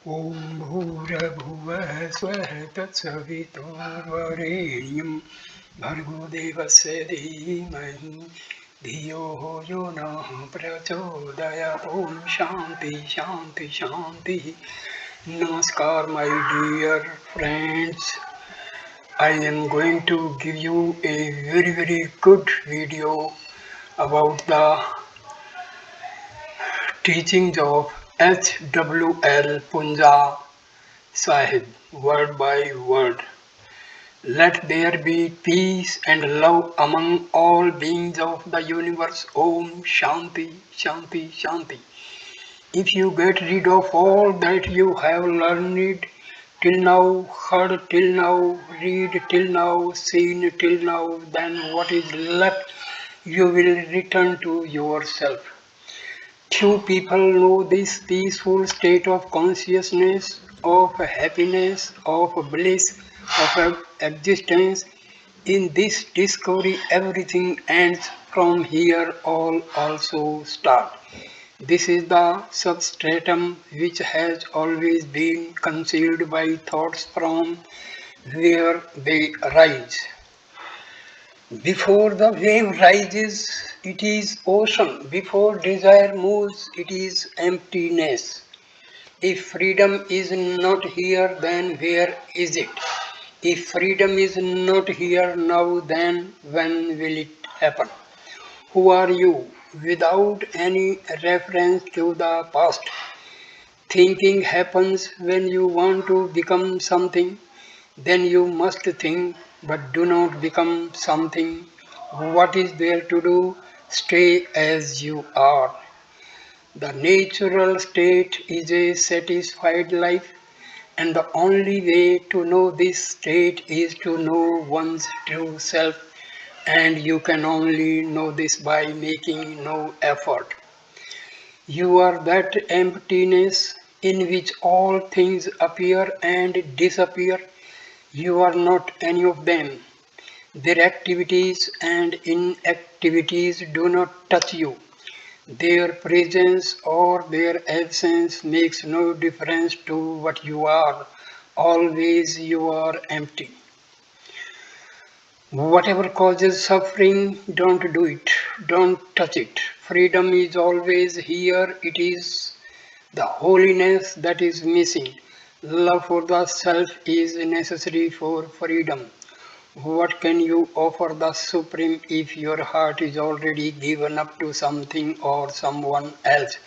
ॐ भूर्भुवः स्वः तत्सवितुर्वरेण्यं भर्गो देवस्य धीमहि धियो यो नः प्रचोदयात् ॐ शान्ति शान्ति शान्तिः. Namaskar, my dear friends. I am going to give you a very good video about the teachings of H W L Poonja Sahib, word by word. Let there be peace and love among all beings of the universe. Om Shanti, Shanti, Shanti. If you get rid of all that you have learned till now, heard till now, read till now, seen till now, then what is left you will return to yourself. Few people know this peaceful state of consciousness, of happiness, of bliss, of existence. In this discovery, everything ends. From here, all also start. This is the substratum which has always been concealed by thoughts from where they arise. Before the wave rises, it is ocean. Before desire moves, it is emptiness. If freedom is not here, then where is it? If freedom is not here now, then when will it happen? Who are you? Without any reference to the past. Thinking happens when you want to become something. Then you must think, but do not become something. What is there to do? Stay as you are. The natural state is a satisfied life, and the only way to know this state is to know one's true self, and you can only know this by making no effort. You are that emptiness in which all things appear and disappear. You are not any of them. Their activities and inactivities do not touch you. Their presence or their absence makes no difference to what you are. Always you are empty. Whatever causes suffering, don't do it. Don't touch it. Freedom is always here. It is the holiness that is missing. Love for the self is necessary for freedom. What can you offer the Supreme if your heart is already given up to something or someone else?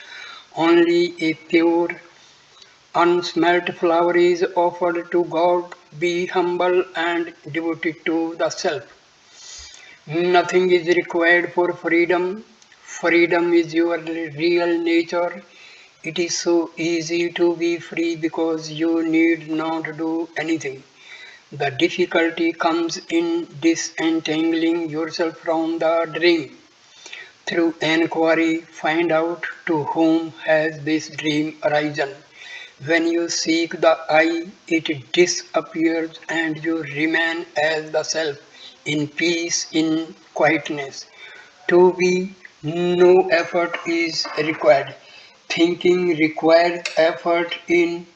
Only a pure, unsmelt flower is offered to God. Be humble and devoted to the self. Nothing is required for freedom. Freedom is your real nature. It is so easy to be free because you need not do anything. The difficulty comes in disentangling yourself from the dream. Through enquiry, find out to whom has this dream arisen. When you seek the I, it disappears and you remain as the self, in peace, in quietness. To be, no effort is required. Thinking requires effort in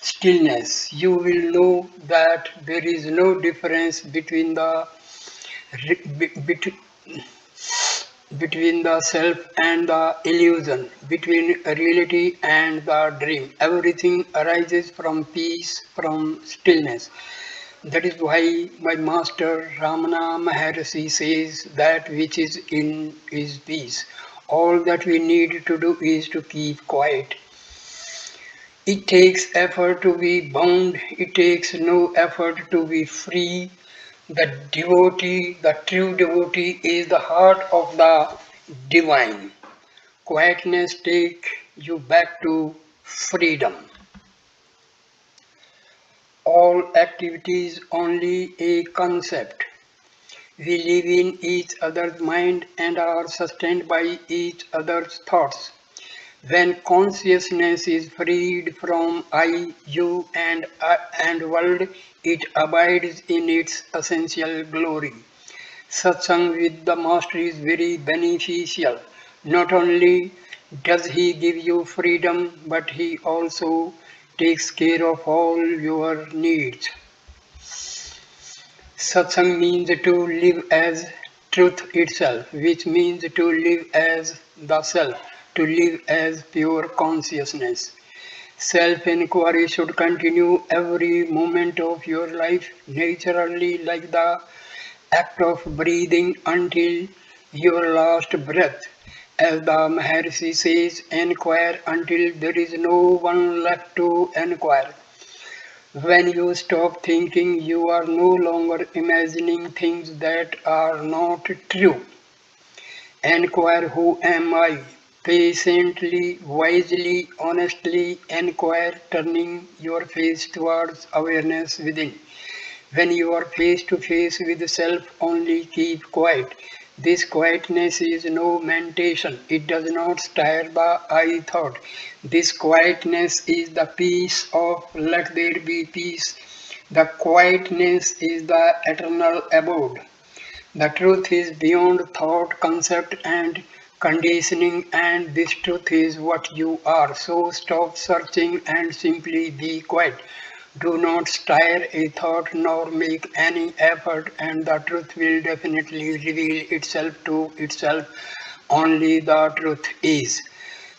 stillness. You will know that there is no difference between the between the self and the illusion, between reality and the dream. Everything arises from peace, from stillness. That is why my master Ramana Maharshi says that which is in is peace. All that we need to do is to keep quiet. It takes effort to be bound, it takes no effort to be free. The devotee, the true devotee, is the heart of the divine. Quietness takes you back to freedom. All activities only a concept. We live in each other's mind and are sustained by each other's thoughts. When consciousness is freed from I, you, and world, it abides in its essential glory. Satsang with the Master is very beneficial. Not only does he give you freedom, but he also takes care of all your needs. Satsang means to live as truth itself, which means to live as the self, to live as pure consciousness. Self inquiry should continue every moment of your life naturally, like the act of breathing until your last breath. As the Maharshi says, inquire until there is no one left to inquire. When you stop thinking, you are no longer imagining things that are not true. Enquire who am I? Patiently, wisely, honestly enquire, turning your face towards awareness within. When you are face to face with self, only keep quiet. This quietness is no meditation. It does not stir the I thought. This quietness is the peace of let there be peace. The quietness is the eternal abode. The truth is beyond thought, concept, and conditioning, and this truth is what you are. So stop searching and simply be quiet. Do not stir a thought nor make any effort, and the truth will definitely reveal itself to itself. Only the truth is.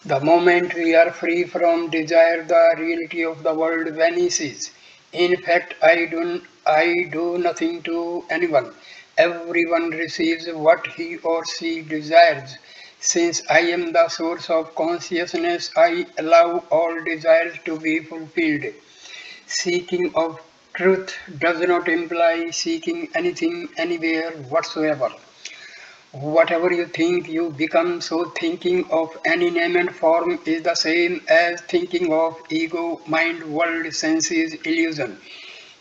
The moment we are free from desire, the reality of the world vanishes. In fact, I do nothing to anyone. Everyone receives what he or she desires. Since I am the source of consciousness, I allow all desires to be fulfilled. Seeking of truth does not imply seeking anything anywhere whatsoever. Whatever you think, you become. So thinking of any name and form is the same as thinking of ego, mind, world, senses, illusion.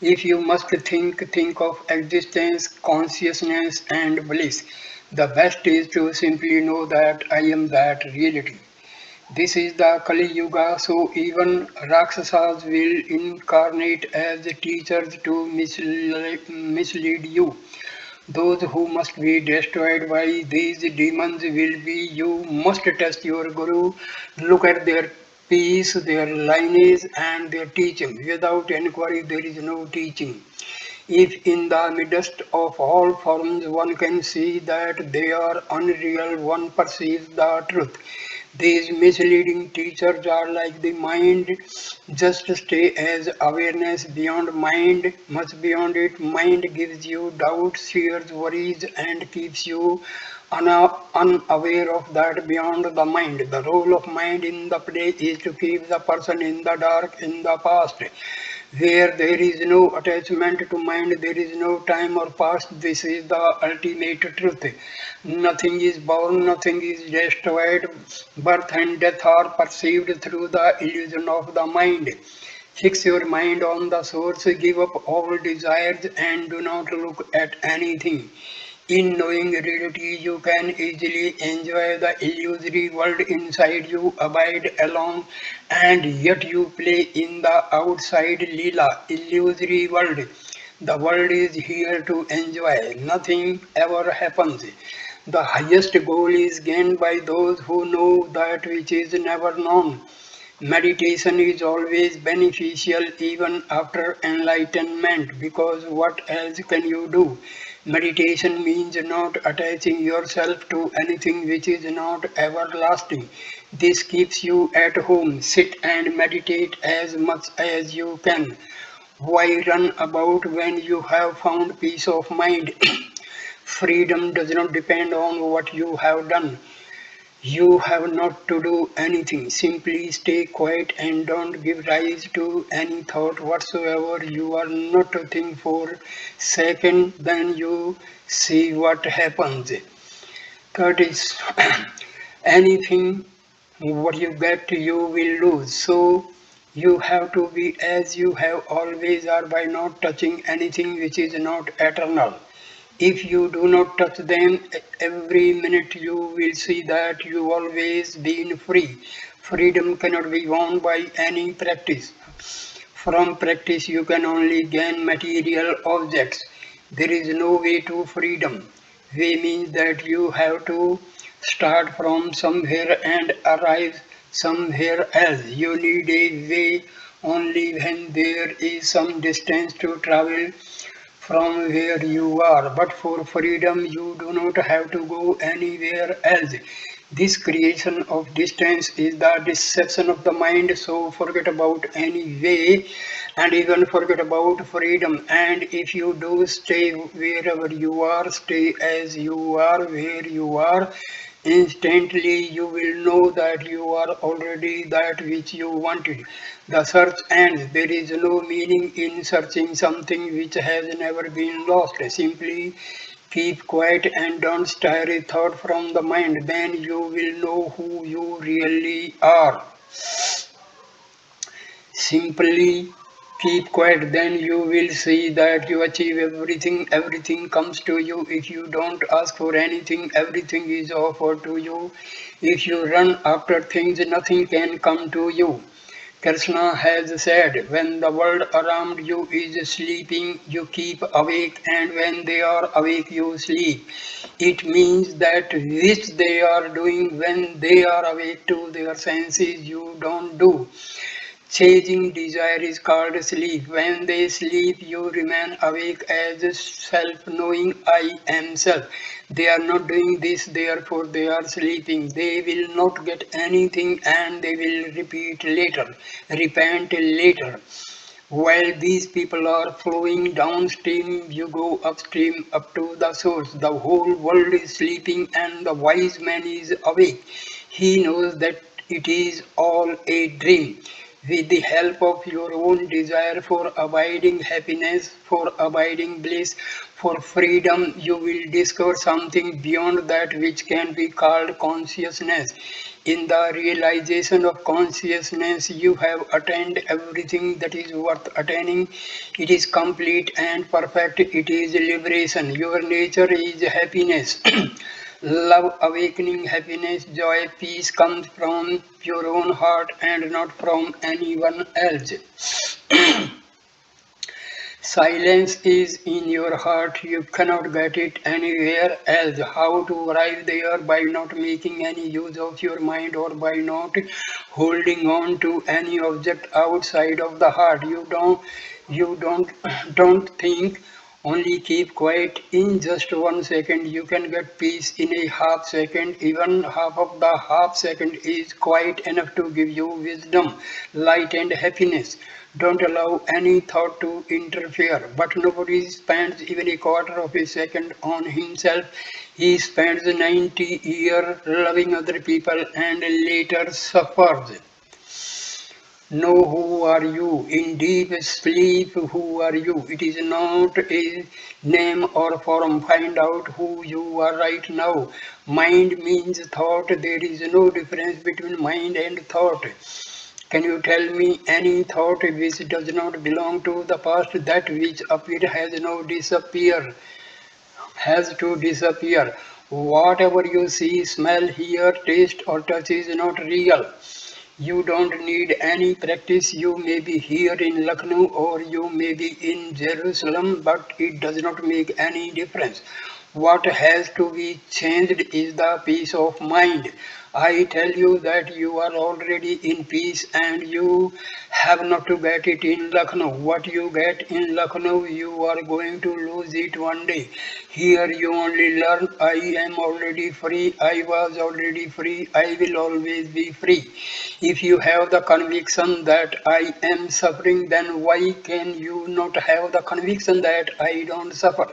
If you must think of existence, consciousness, and bliss. The best is to simply know that I am that reality. This is the Kali Yuga, so even Rakshasas will incarnate as teachers to mislead you. Those who must be destroyed by these demons will be you must test your Guru, look at their peace, their lineage, and their teaching. Without inquiry, there is no teaching. If in the midst of all forms one can see that they are unreal, one perceives the truth. These misleading teachers are like the mind, just stay as awareness beyond mind, much beyond it. Mind gives you doubts, fears, worries, and keeps you unaware of that beyond the mind. The role of mind in the play is to keep the person in the dark in the past. Where there is no attachment to mind, there is no time or past. This is the ultimate truth. Nothing is born, nothing is destroyed. Birth and death are perceived through the illusion of the mind. Fix your mind on the source, give up all desires, and do not look at anything. In knowing reality, you can easily enjoy the illusory world inside you, abide alone, and yet you play in the outside Leela, illusory world. The world is here to enjoy, nothing ever happens. The highest goal is gained by those who know that which is never known. Meditation is always beneficial even after enlightenment, because what else can you do? Meditation means not attaching yourself to anything which is not everlasting. This keeps you at home. Sit and meditate as much as you can. Why run about when you have found peace of mind? Freedom does not depend on what you have done. You have not to do anything. Simply stay quiet and don't give rise to any thought whatsoever. You are not to think for second, then you see what happens. That is anything what you get you will lose. So you have to be as you have always are by not touching anything which is not eternal. If you do not touch them every minute, you will see that you always been free. Freedom cannot be won by any practice. From practice, you can only gain material objects. There is no way to freedom. Way means that you have to start from somewhere and arrive somewhere else. You need a way only when there is some distance to travel from where you are. But for freedom, you do not have to go anywhere else. This creation of distance is the deception of the mind, so forget about any way and even forget about freedom. And if you do stay wherever you are, stay as you are, where you are, instantly you will know that you are already that which you wanted. The search ends. There is no meaning in searching something which has never been lost. Simply keep quiet and don't stir a thought from the mind. Then you will know who you really are. Simply keep quiet, then you will see that you achieve everything. Everything comes to you. If you don't ask for anything, everything is offered to you. If you run after things, nothing can come to you. Krishna has said, when the world around you is sleeping, you keep awake, and when they are awake, you sleep. It means that which they are doing when they are awake to their senses, you don't do. Chasing desire is called sleep. When they sleep, you remain awake as self, knowing I am self. They are not doing this, therefore they are sleeping. They will not get anything and they will repeat later, repent later. While these people are flowing downstream, you go upstream up to the source. The whole world is sleeping and the wise man is awake. He knows that it is all a dream. With the help of your own desire for abiding happiness, for abiding bliss, for freedom, you will discover something beyond that which can be called consciousness. In the realization of consciousness, you have attained everything that is worth attaining. It is complete and perfect. It is liberation. Your nature is happiness. Love, awakening, happiness, joy, peace comes from your own heart and not from anyone else. Silence is in your heart. You cannot get it anywhere else. How to arrive there? By not making any use of your mind or by not holding on to any object outside of the heart. You don't think, only keep quiet. In just 1 second you can get peace. In a half second, even half of the half second is quite enough to give you wisdom, light and happiness. Don't allow any thought to interfere. But nobody spends even a quarter of a second on himself. He spends 90 years loving other people and later suffers. Know who are you. In deep sleep, who are you? It is not a name or form. Find out who you are right now. Mind means thought. There is no difference between mind and thought. Can you tell me any thought which does not belong to the past? That which appeared has to disappear. Whatever you see, smell, hear, taste or touch is not real. You don't need any practice. You may be here in Lucknow or you may be in Jerusalem, but it does not make any difference. What has to be changed is the peace of mind. I tell you that you are already in peace and you have not to get it in Lucknow. What you get in Lucknow, you are going to lose it one day. Here you only learn, I am already free, I was already free, I will always be free. If you have the conviction that I am suffering, then why can you not have the conviction that I don't suffer?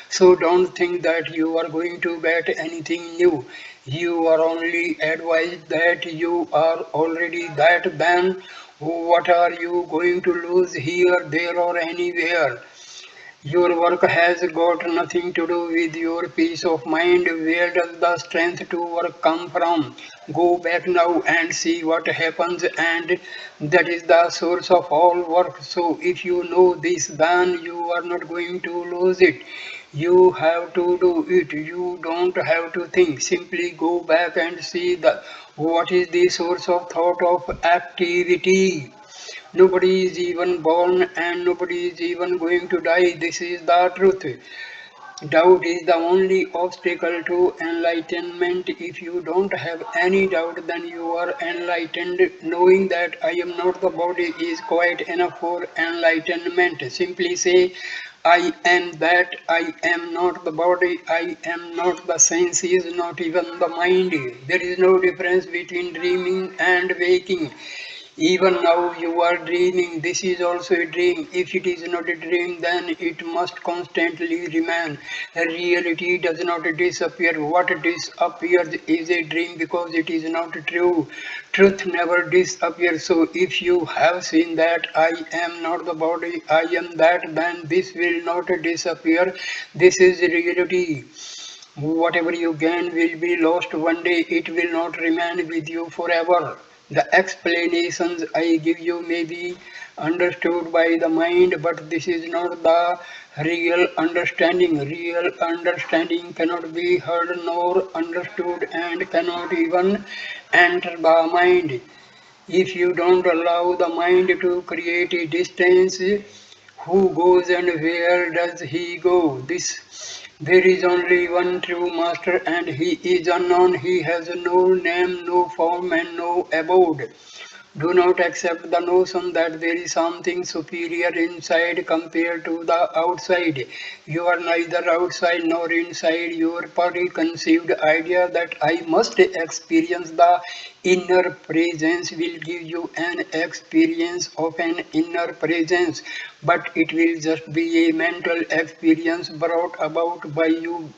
So don't think that you are going to get anything new. You are only advised that you are already that. Then what are you going to lose here, there or anywhere? Your work has got nothing to do with your peace of mind. Where does the strength to work come from? Go back now and see what happens, and that is the source of all work. So, if you know this, then you are not going to lose it. You have to do it. You don't have to think. Simply go back and see what is the source of thought of activity. Nobody is even born and nobody is even going to die. This is the truth. Doubt is the only obstacle to enlightenment. If you don't have any doubt, then you are enlightened. Knowing that I am not the body is quite enough for enlightenment. Simply say, I am that, I am not the body, I am not the senses, not even the mind. There is no difference between dreaming and waking. Even now you are dreaming, this is also a dream. If it is not a dream, then it must constantly remain. Reality does not disappear. What disappears is a dream because it is not true. Truth never disappears. So if you have seen that I am not the body, I am that, then this will not disappear. This is reality. Whatever you gain will be lost one day, it will not remain with you forever. The explanations I give you may be understood by the mind, but this is not the real understanding. Real understanding cannot be heard nor understood and cannot even enter the mind. If you don't allow the mind to create a distance, who goes and where does he go? There is only one true master and he is unknown. He has no name, no form and no abode. Do not accept the notion that there is something superior inside compared to the outside. You are neither outside nor inside. Your preconceived idea that I must experience the inner presence will give you an experience of an inner presence, but it will just be a mental experience brought about by you.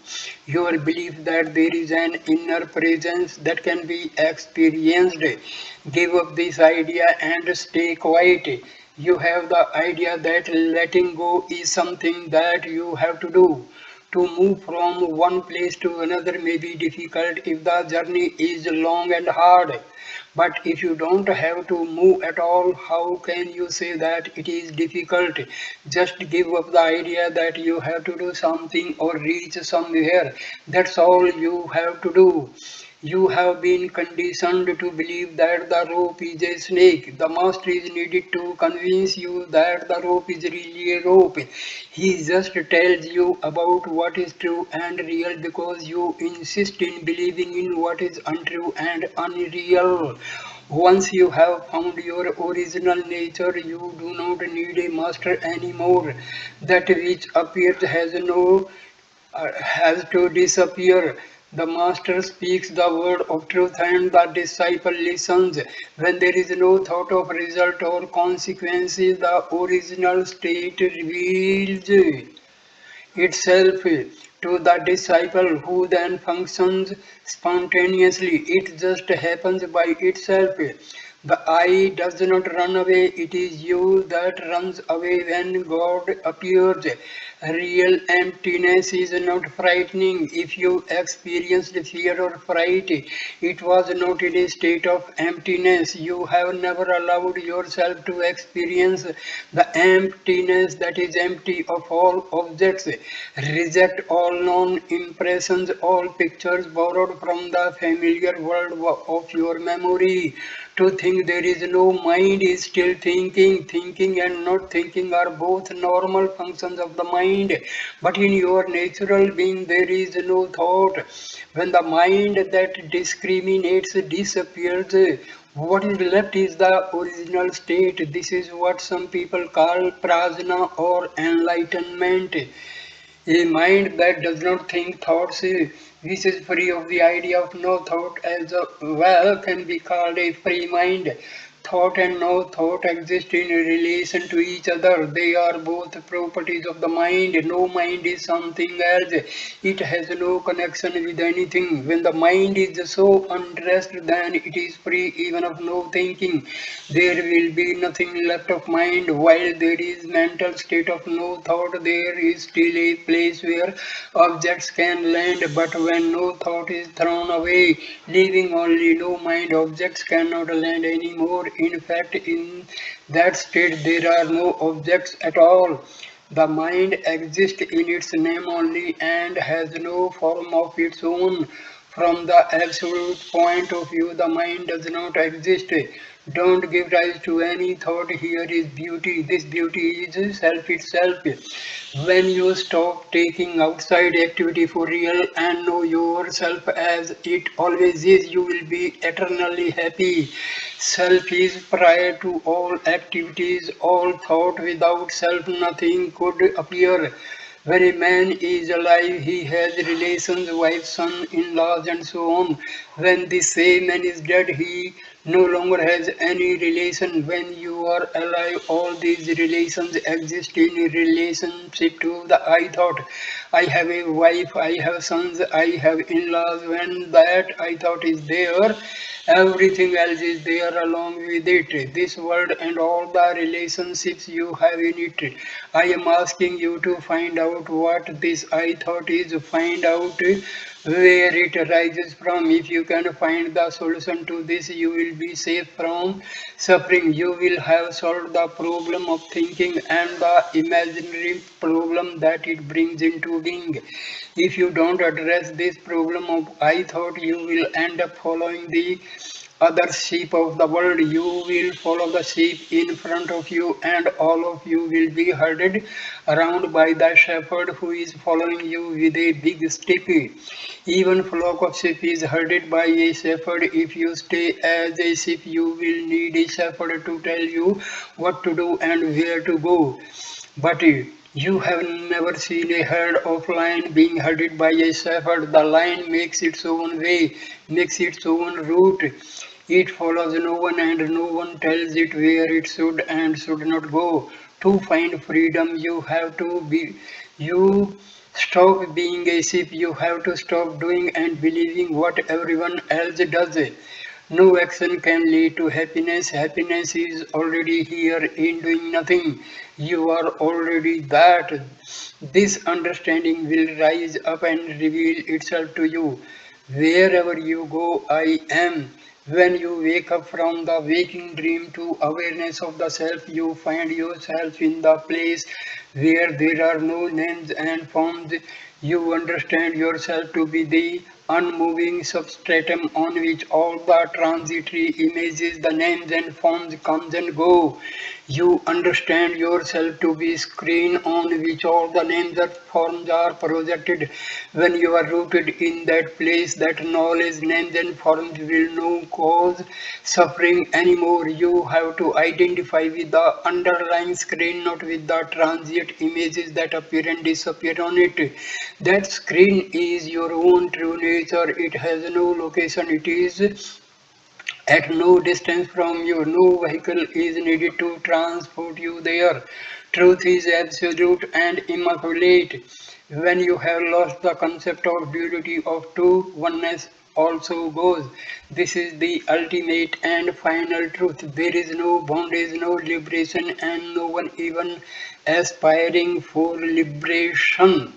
Your belief that there is an inner presence that can be experienced. Give up this idea and stay quiet. You have the idea that letting go is something that you have to do. To move from one place to another may be difficult if the journey is long and hard. But if you don't have to move at all, how can you say that it is difficult? Just give up the idea that you have to do something or reach somewhere. That's all you have to do. You have been conditioned to believe that the rope is a snake. The master is needed to convince you that the rope is really a rope. He just tells you about what is true and real because you insist in believing in what is untrue and unreal. Once you have found your original nature, you do not need a master anymore. That which appears has to disappear. The master speaks the word of truth and the disciple listens. When there is no thought of result or consequences, the original state reveals itself to the disciple who then functions spontaneously. It just happens by itself. The I does not run away, it is you that runs away when God appears. Real emptiness is not frightening. If you experienced fear or fright, it was not in a state of emptiness. You have never allowed yourself to experience the emptiness that is empty of all objects. Reject all known impressions, all pictures borrowed from the familiar world of your memory. To think there is no mind is still thinking. Thinking and not thinking are both normal functions of the mind. But in your natural being there is no thought. When the mind that discriminates disappears, what is left is the original state. This is what some people call prajna or enlightenment. A mind that does not think thoughts, which is free of the idea of no thought as well, can be called a free mind. Thought and no thought exist in relation to each other. They are both properties of the mind. No mind is something else. It has no connection with anything. When the mind is so undressed, then it is free even of no thinking. There will be nothing left of mind. While there is mental state of no thought, there is still a place where objects can land. But when no thought is thrown away, leaving only no mind, objects cannot land anymore. In fact, in that state, there are no objects at all. The mind exists in its name only and has no form of its own. From the absolute point of view, the mind does not exist. Don't give rise to any thought. Here is beauty. This beauty is self itself. When you stop taking outside activity for real and know yourself as it always is, you will be eternally happy. Self is prior to all activities, all thought. Without self, nothing could appear. When a man is alive, he has relations, wife, son, in-laws, and so on. When the same man is dead, he no longer has any relation. When you are alive, all these relations exist in relationship to the I thought. I have a wife, I have sons, I have in-laws. When that I thought is there, everything else is there along with it. This world and all the relationships you have in it. I am asking you to find out what this I thought is, find out where it arises from. If you can find the solution to this, you will be safe from suffering. You will have solved the problem of thinking and the imaginary problem that it brings into being. If you don't address this problem of I thought, you will end up following the other sheep of the world. You will follow the sheep in front of you, and all of you will be herded around by the shepherd who is following you with a big stick. Even flock of sheep is herded by a shepherd. If you stay as a sheep, you will need a shepherd to tell you what to do and where to go. But you have never seen a herd of lion being herded by a shepherd. The lion makes its own way, makes its own route. It follows no one and no one tells it where it should and should not go. To find freedom, you stop being a sheep. You have to stop doing and believing what everyone else does. No action can lead to happiness. Happiness is already here in doing nothing. You are already that. This understanding will rise up and reveal itself to you. Wherever you go, I am. When you wake up from the waking dream to awareness of the self, you find yourself in the place where there are no names and forms. You understand yourself to be the unmoving substratum on which all the transitory images, the names and forms comes and go. You understand yourself to be screen on which all the names and forms are projected. When you are rooted in that place, that knowledge, names and forms will no cause suffering anymore. You have to identify with the underlying screen, not with the transient images that appear and disappear on it. That screen is your own true nature. It has no location. It is at no distance from you. No vehicle is needed to transport you there. Truth is absolute and immaculate. When you have lost the concept of duality of two, oneness also goes. This is the ultimate and final truth. There is no bondage, no liberation, and no one even aspiring for liberation.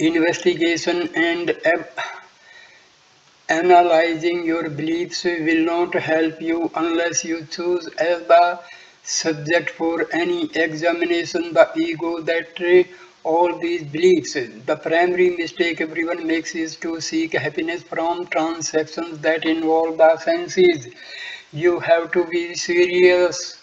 Investigation and analyzing your beliefs will not help you unless you choose as the subject for any examination the ego that all these beliefs. The primary mistake everyone makes is to seek happiness from transactions that involve the senses. You have to be serious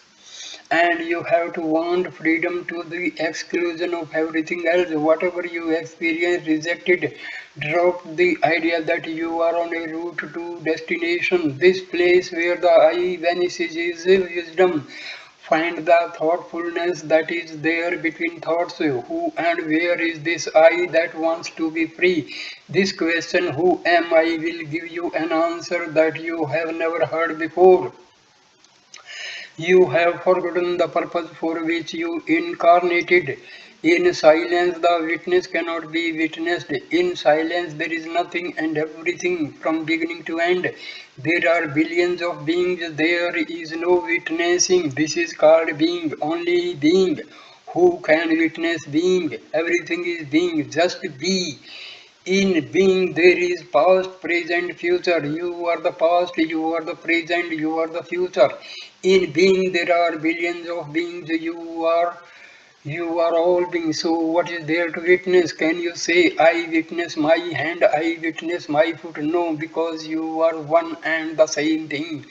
and you have to want freedom to the exclusion of everything else. Whatever you experience, reject it. Drop the idea that you are on a route to destination. This place where the I vanishes is wisdom. Find the thoughtfulness that is there between thoughts. Who and where is this I that wants to be free? This question, who am I, will give you an answer that you have never heard before. You have forgotten the purpose for which you incarnated. In silence, the witness cannot be witnessed. In silence, there is nothing and everything from beginning to end. There are billions of beings, there is no witnessing. This is called being, only being. Who can witness being? Everything is being, just be. In being, there is past, present, future. You are the past, you are the present, you are the future. In being, there are billions of beings. You are You are all being, so what is there to witness? Can you say, I witness my hand, I witness my foot? No, because you are one and the same thing.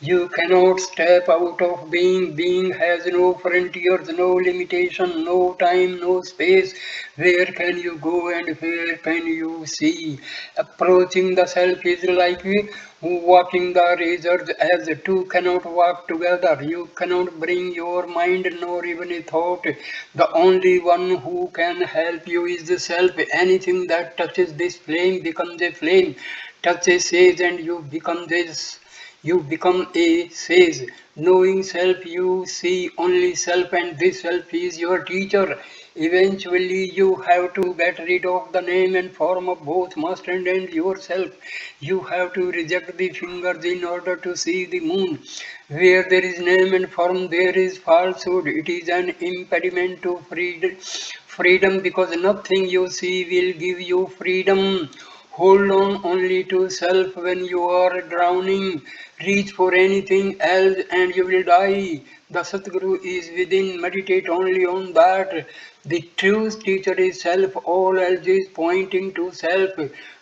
You cannot step out of being. Being has no frontiers, no limitation, no time, no space. Where can you go and where can you see? Approaching the self is like walking the razors, as two cannot walk together. You cannot bring your mind nor even a thought. The only one who can help you is the self. Anything that touches this flame becomes a flame. Touch a sage and you become a sage. Knowing self, you see only self, and this self is your teacher. Eventually, you have to get rid of the name and form of both master and yourself. You have to reject the fingers in order to see the moon. Where there is name and form, there is falsehood. It is an impediment to freedom because nothing you see will give you freedom. Hold on only to self when you are drowning. Reach for anything else and you will die. The Satguru is within. Meditate only on that. The true teacher is self. All else is pointing to self.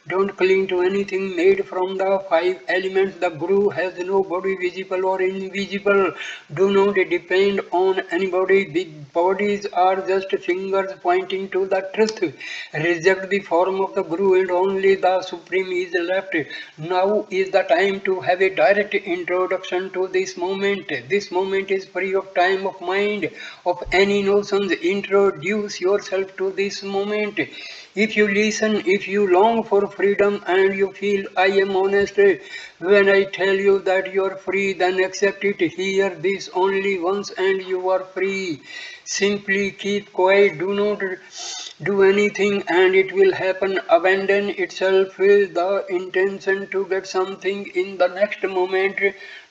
Don't cling to anything made from the five elements. The Guru has no body, visible or invisible. Do not depend on anybody. Big bodies are just fingers pointing to the truth. Reject the form of the Guru and only the Supreme is left. Now is the time to have a direct introduction to this moment. This moment is free of time, of mind, of any notions. Introduce yourself to this moment. If you listen, if you long for freedom and you feel I am honest, when I tell you that you are free, then accept it. Hear this only once and you are free. Simply keep quiet, do not do anything and it will happen. Abandon itself with the intention to get something in the next moment.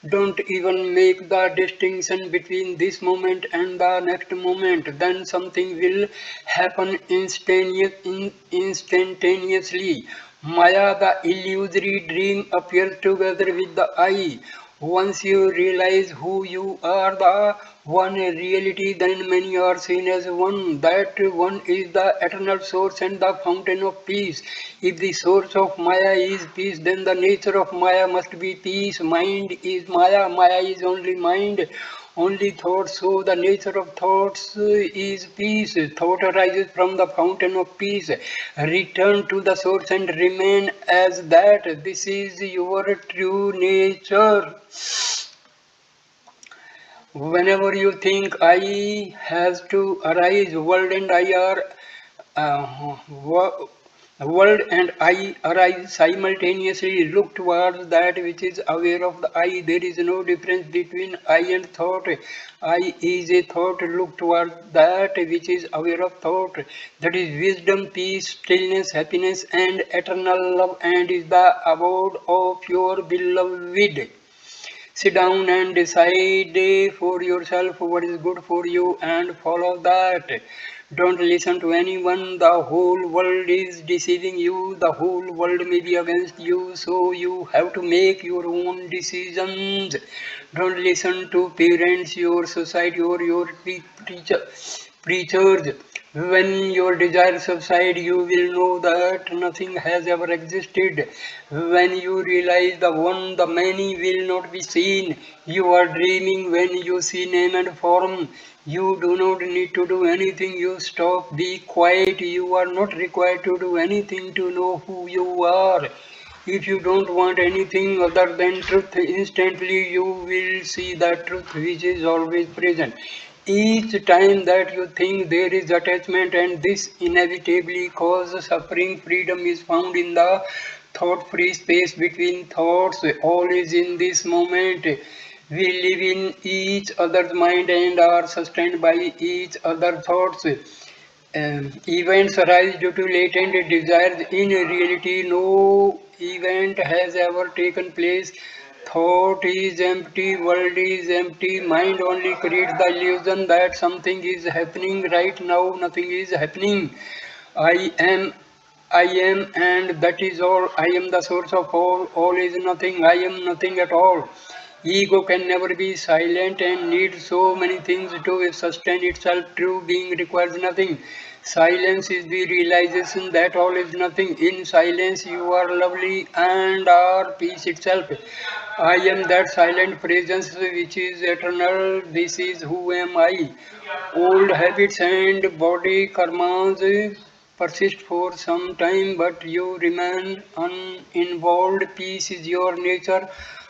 Don't even make the distinction between this moment and the next moment. Then something will happen instantaneously. Maya, the illusory dream, appears together with the I. Once you realize who you are, the one reality, then many are seen as one. That one is the eternal source and the fountain of peace. If the source of Maya is peace, then the nature of Maya must be peace. Mind is Maya, Maya is only mind. Only thoughts, so the nature of thoughts is peace. Thought arises from the fountain of peace. Return to the source and remain as that. This is your true nature. Whenever you think I has to arise, uh, wo- world and I arise simultaneously. Look towards that which is aware of the I. There is no difference between I and thought. I is a thought. Look towards that which is aware of thought. That is wisdom, peace, stillness, happiness, and eternal love, and is the abode of your beloved. Sit down and decide for yourself what is good for you and follow that. Don't listen to anyone. The whole world is deceiving you. The whole world may be against you. So you have to make your own decisions. Don't listen to parents, your society, or your preachers. When your desires subside, you will know that nothing has ever existed. When you realize the one, the many will not be seen. You are dreaming when you see name and form. You do not need to do anything. You stop, be quiet. You are not required to do anything to know who you are. If you don't want anything other than truth, instantly you will see that truth which is always present. Each time that you think there is attachment and this inevitably causes suffering, freedom is found in the thought free space between thoughts. All is in this moment. We live in each other's mind and are sustained by each other's thoughts. Events arise due to latent desires. In reality, no event has ever taken place. Thought is empty, world is empty, mind only creates the illusion that something is happening right now, nothing is happening. I am, I am, and that is all. I am the source of all is nothing, I am nothing at all. Ego can never be silent and needs so many things to sustain itself. True being requires nothing. Silence is the realization that all is nothing. In silence, you are lovely and are peace itself. I am that silent presence which is eternal. This is who am I. Old habits and body karmas persist for some time, but you remain uninvolved. Peace is your nature.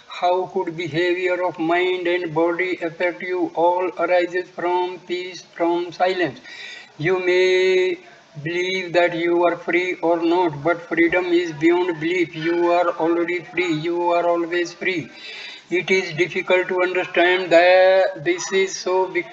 How could behavior of mind and body affect you? All arises from peace, from silence. You may believe that you are free or not, but freedom is beyond belief. You are already free. You are always free. It is difficult to understand that this is so big.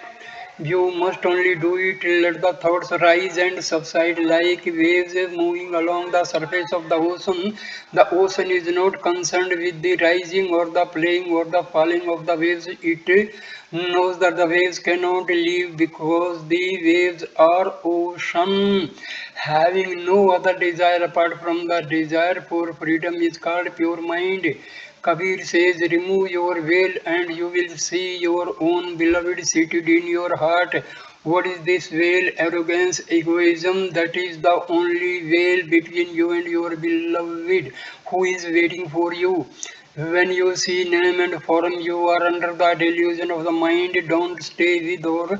You must only do it. Let the thoughts rise and subside like waves moving along the surface of the ocean. The ocean is not concerned with the rising or the playing or the falling of the waves. It knows that the waves cannot leave because the waves are ocean. Having no other desire apart from the desire for freedom is called pure mind. Kabir says, remove your veil and you will see your own beloved seated in your heart. What is this veil? Arrogance, egoism. That is the only veil between you and your beloved who is waiting for you. When you see name and form, you are under the delusion of the mind. Don't stay with or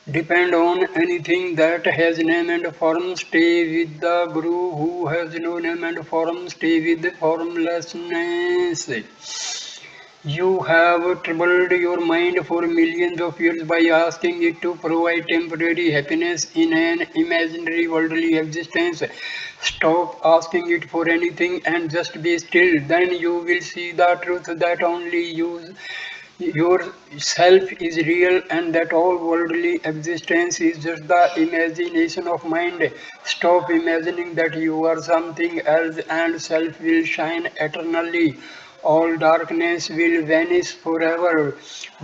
depend on anything that has name and form. Stay with the Guru who has no name and form. Stay with the formlessness. You have troubled your mind for millions of years by asking it to provide temporary happiness in an imaginary worldly existence. Stop asking it for anything and just be still. Then you will see the truth that only yourself is real and that all worldly existence is just the imagination of mind. Stop imagining that you are something else and self will shine eternally. All darkness will vanish forever.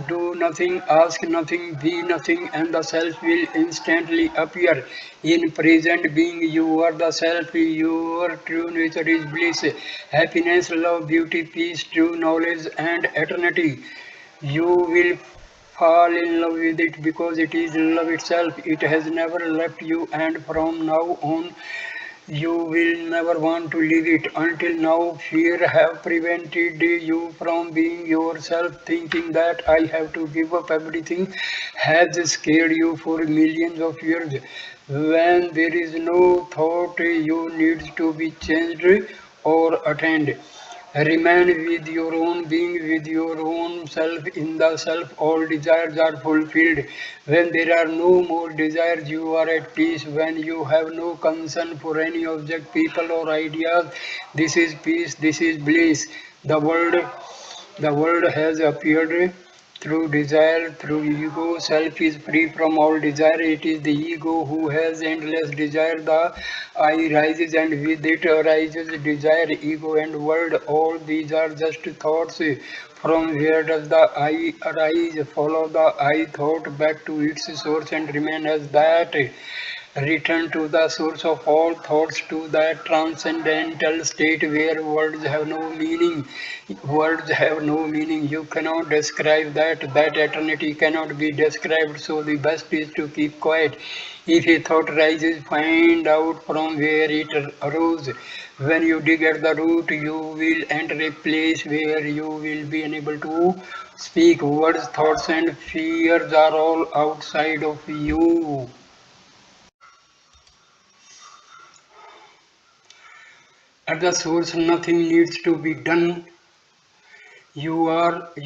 Do nothing, ask nothing, be nothing, and the self will instantly appear. In present being, you are the self. Your true nature is bliss, happiness, love, beauty, peace, true knowledge, and eternity. You will fall in love with it because it is love itself. It has never left you, and from now on, you will never want to leave it. Until now, fear have prevented you from being yourself. Thinking that I have to give up everything has scared you for millions of years. When there is no thought, you need to be changed or attained. Remain with your own being, with your own self. In the self, all desires are fulfilled. When there are no more desires, you are at peace. When you have no concern for any object, people, or ideas, this is peace, this is bliss. The world has appeared through desire, through ego. Self is free from all desire. It is the ego who has endless desire. The I rises and with it arises desire, ego and world. All these are just thoughts. From where does the I arise? Follow the I thought back to its source and remain as that. Return to the source of all thoughts, to that transcendental state where words have no meaning. Words have no meaning. You cannot describe that. That eternity cannot be described. So the best is to keep quiet. If a thought rises, find out from where it arose. When you dig at the root, you will enter a place where you will be unable to speak. Words, thoughts, and fears are all outside of you. At the source, nothing needs to be done. You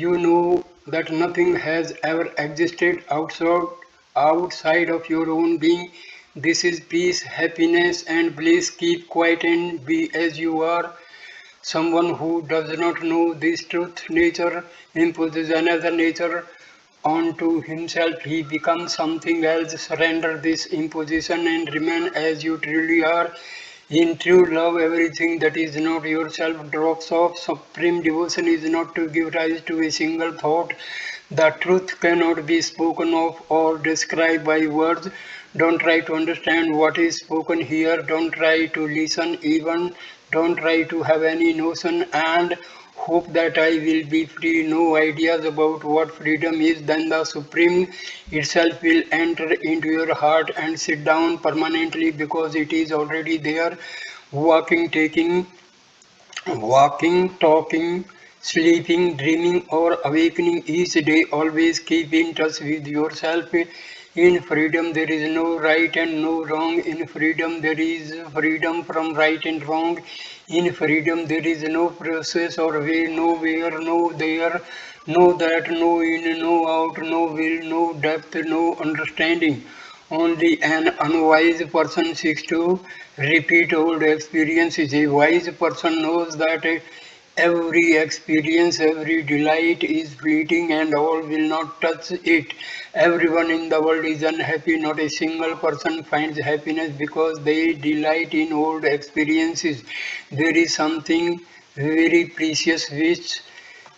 know that nothing has ever existed outside of your own being. This is peace, happiness, and bliss. Keep quiet and be as you are. Someone who does not know this truth, nature imposes another nature onto himself. He becomes something else. Surrender this imposition and remain as you truly are. In true love, everything that is not yourself drops off. Supreme devotion is not to give rise to a single thought. The truth cannot be spoken of or described by words. Don't try to understand what is spoken here. Don't try to listen even. Don't try to have any notion. And hope that I will be free, no ideas about what freedom is, then the Supreme itself will enter into your heart and sit down permanently because it is already there, walking, taking, walking, talking, sleeping, dreaming, or awakening each day. Always keep in touch with yourself. In freedom, there is no right and no wrong. In freedom, there is freedom from right and wrong. In freedom, there is no process or way, no where, no there, no that, no in, no out, no will, no depth, no understanding. Only an unwise person seeks to repeat old experiences. A wise person knows that every experience, every delight is fleeting and all will not touch it. Everyone in the world is unhappy. Not a single person finds happiness because they delight in old experiences. There is something very precious which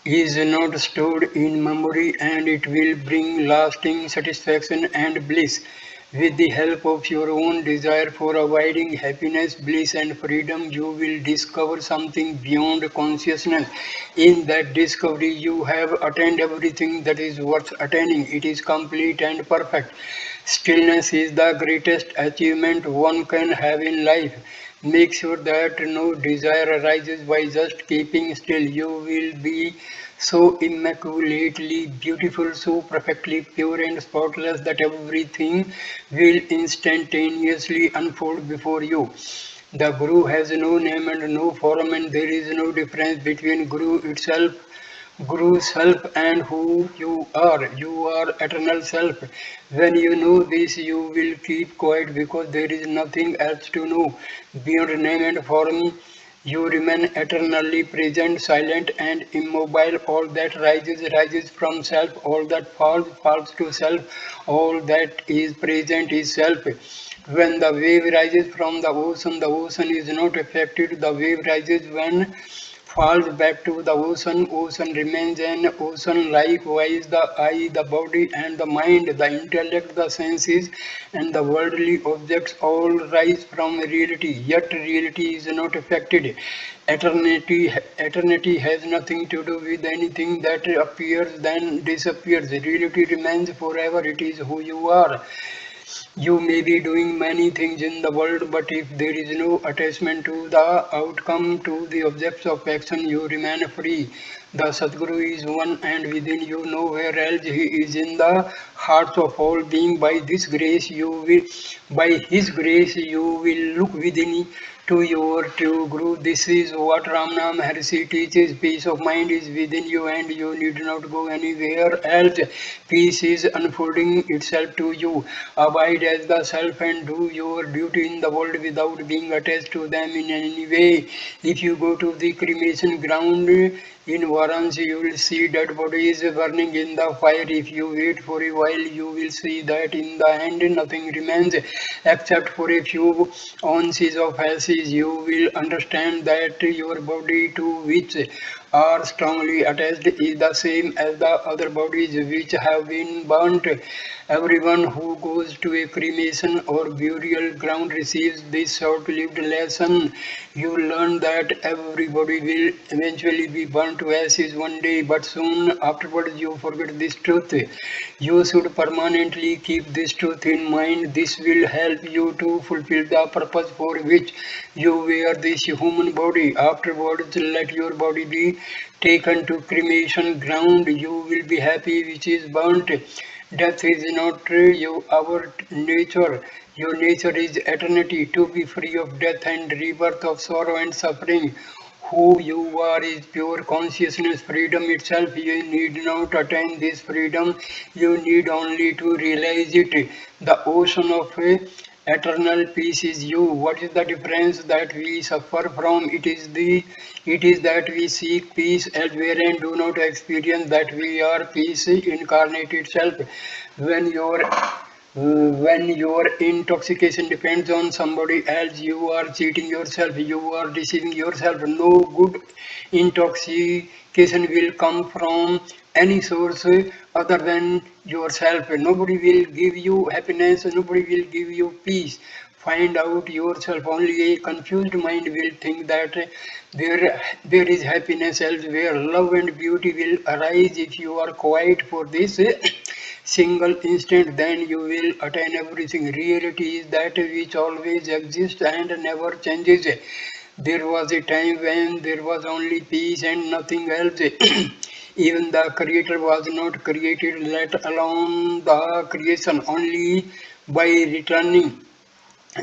is not stored in memory and it will bring lasting satisfaction and bliss. With the help of your own desire for abiding happiness, bliss, and freedom, you will discover something beyond consciousness. In that discovery, you have attained everything that is worth attaining. It is complete and perfect. Stillness is the greatest achievement one can have in life. Make sure that no desire arises by just keeping still. You will be so immaculately beautiful, so perfectly pure and spotless that everything will instantaneously unfold before you. The Guru has no name and no form, and there is no difference between Guru itself, Guru self, and who you are. You are eternal self. When you know this, you will keep quiet because there is nothing else to know. Beyond name and form, you remain eternally present, silent, and immobile. All that rises from self. All that falls to self. All that is present is self. When the wave rises from the ocean is not affected. The wave rises when falls back to the ocean. Ocean remains an ocean. Likewise, the eye, the body, and the mind, the intellect, the senses, and the worldly objects all rise from reality. Yet reality is not affected. Eternity has nothing to do with anything that appears then disappears. Reality remains forever. It is who you are. You may be doing many things in the world, but if there is no attachment to the outcome, to the objects of action, you remain free. The Sadguru is one and within you, nowhere else. He is in the hearts of all being. By His grace, you will look within to your true Guru. This is what Ramana Maharshi teaches. Peace of mind is within you and you need not go anywhere else. Peace is unfolding itself to you. Abide as the self and do your duty in the world without being attached to them in any way. If you go to the cremation ground in Varanasi, you will see dead bodies burning in the fire. If you wait for a while, you will see that in the end nothing remains except for a few ounces of ashes. You will understand that your body to which are strongly attached is the same as the other bodies which have been burnt. Everyone who goes to a cremation or burial ground receives this short-lived lesson. You learn that everybody will eventually be burnt to ashes one day, but soon afterwards you forget this truth. You should permanently keep this truth in mind. This will help you to fulfill the purpose for which you wear this human body. Afterwards, let your body be taken to cremation ground. You will be happy which is burnt. Death is not our nature. Your nature is eternity, to be free of death and rebirth of sorrow and suffering. Who you are is pure consciousness, freedom itself. You need not attain this freedom, you need only to realize it. The ocean of eternal peace is you. What is the difference that we suffer from? It is that we seek peace elsewhere and do not experience that we are peace incarnate itself. When your when your intoxication depends on somebody else, you are cheating yourself, you are deceiving yourself. No good intoxication will come from any source other than yourself. Nobody will give you happiness, nobody will give you peace. find out yourself. Only a confused mind will think that there is happiness elsewhere. Love and beauty will arise if you are quiet for this single instant, then you will attain everything. Reality is that which always exists and never changes. There was a time when there was only peace and nothing else. Even the creator was not created, let alone the creation. Only by returning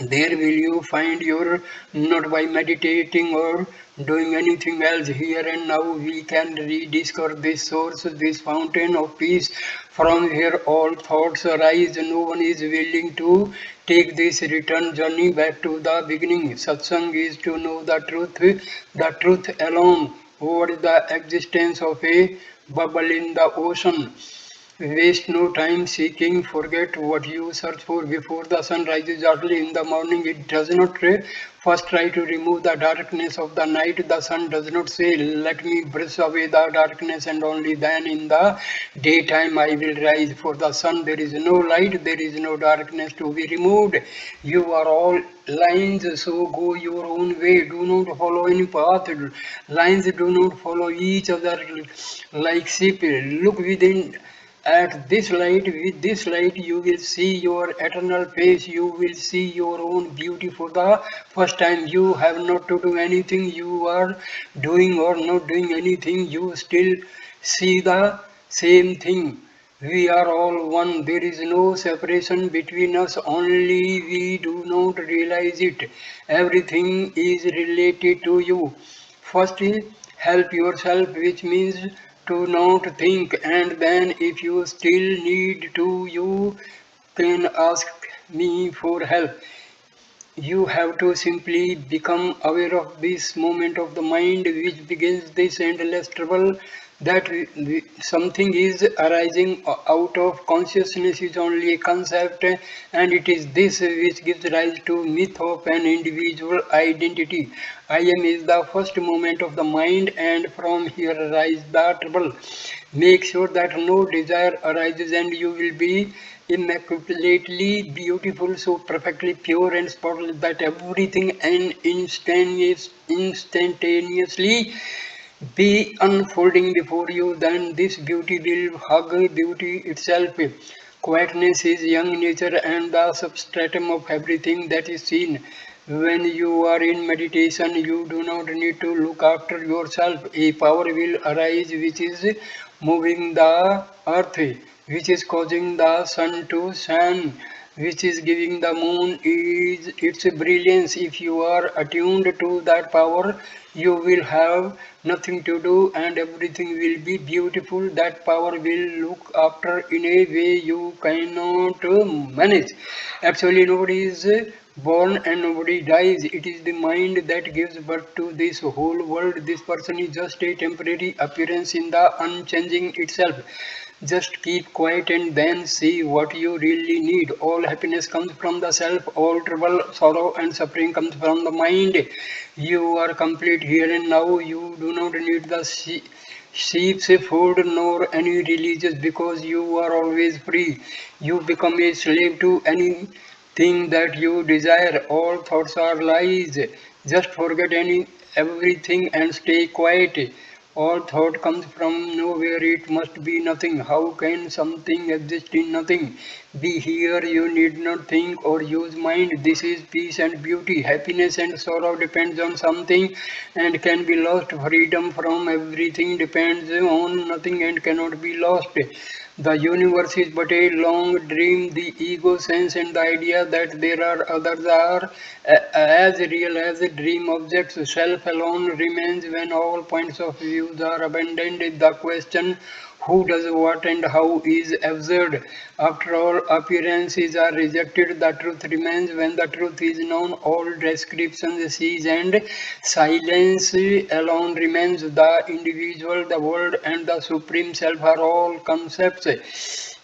there will you find your, not by meditating or doing anything else. Here and now we can rediscover this source, this fountain of peace. From here all thoughts arise. No one is willing to take this return journey back to the beginning. Satsang is to know the truth alone. What is the existence of a bubble in the ocean? Waste no time seeking, forget what you search for before the sun rises early in the morning. It does not first try to remove the darkness of the night. The sun does not say, let me brush away the darkness and only then in the daytime I will rise. For the sun there is no light, there is no darkness to be removed. You are all lines, so go your own way. Do not follow any path. Lines do not follow each other like sheep. Look within at this light. With this light you will see your eternal face. You will see your own beauty for the first time. You have not to do anything. You are doing or not doing anything, you still see the same thing. We are all one. There is no separation between us, only we do not realize it. Everything is related to you. First is help yourself, which means to not think, and then if you still need to, you can ask me for help. You have to simply become aware of this moment of the mind which begins this endless trouble, that something is arising out of consciousness is only a concept, and it is this which gives rise to myth of an individual identity. I am is the first moment of the mind, and from here arises the trouble. Make sure that no desire arises and you will be immaculately beautiful, so perfectly pure and spotless that everything and instantaneously be unfolding before you. Then this beauty will hug beauty itself. Quietness is young nature and the substratum of everything that is seen. When you are in meditation, you do not need to look after yourself. A power will arise which is moving the earth, which is causing the sun to shine, which is giving the moon is its brilliance. If you are attuned to that power, you will have nothing to do and everything will be beautiful. That power will look after in a way you cannot manage. Actually, nobody is born and nobody dies. It is the mind that gives birth to this whole world. This person is just a temporary appearance in the unchanging itself. Just keep quiet and then see what you really need. All happiness comes from the self, all trouble, sorrow, and suffering comes from the mind. You are complete here and now. You do not need the sheep's food nor any religious, because you are always free. You become a slave to anything that you desire. All thoughts are lies. Just forget everything and stay quiet. All thought comes from nowhere, it must be nothing. How can something exist in nothing? Be here, you need not think or use mind. This is peace and beauty. Happiness and sorrow depends on something and can be lost. Freedom from everything depends on nothing and cannot be lost. The universe is but a long dream. The ego sense and the idea that there are others are as real as a dream objects. Self alone remains when all points of view are abandoned. The question who does what and how is absurd. After all appearances are rejected, the truth remains. When the truth is known, all descriptions cease and silence alone remains. The individual, the world, and the supreme self are all concepts.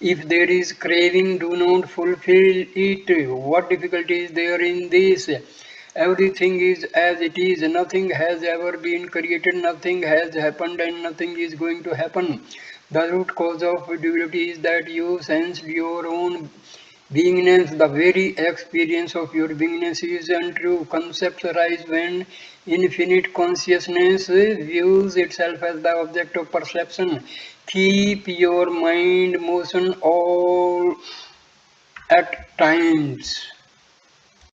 If there is craving, do not fulfill it. What difficulty is there in this? Everything is as it is. Nothing has ever been created, nothing has happened, and nothing is going to happen. The root cause of duality is that you sensed your own Beingness, the very experience of your beingness is untrue. Concepts arise when infinite consciousness views itself as the object of perception. Keep your mind motion all at times.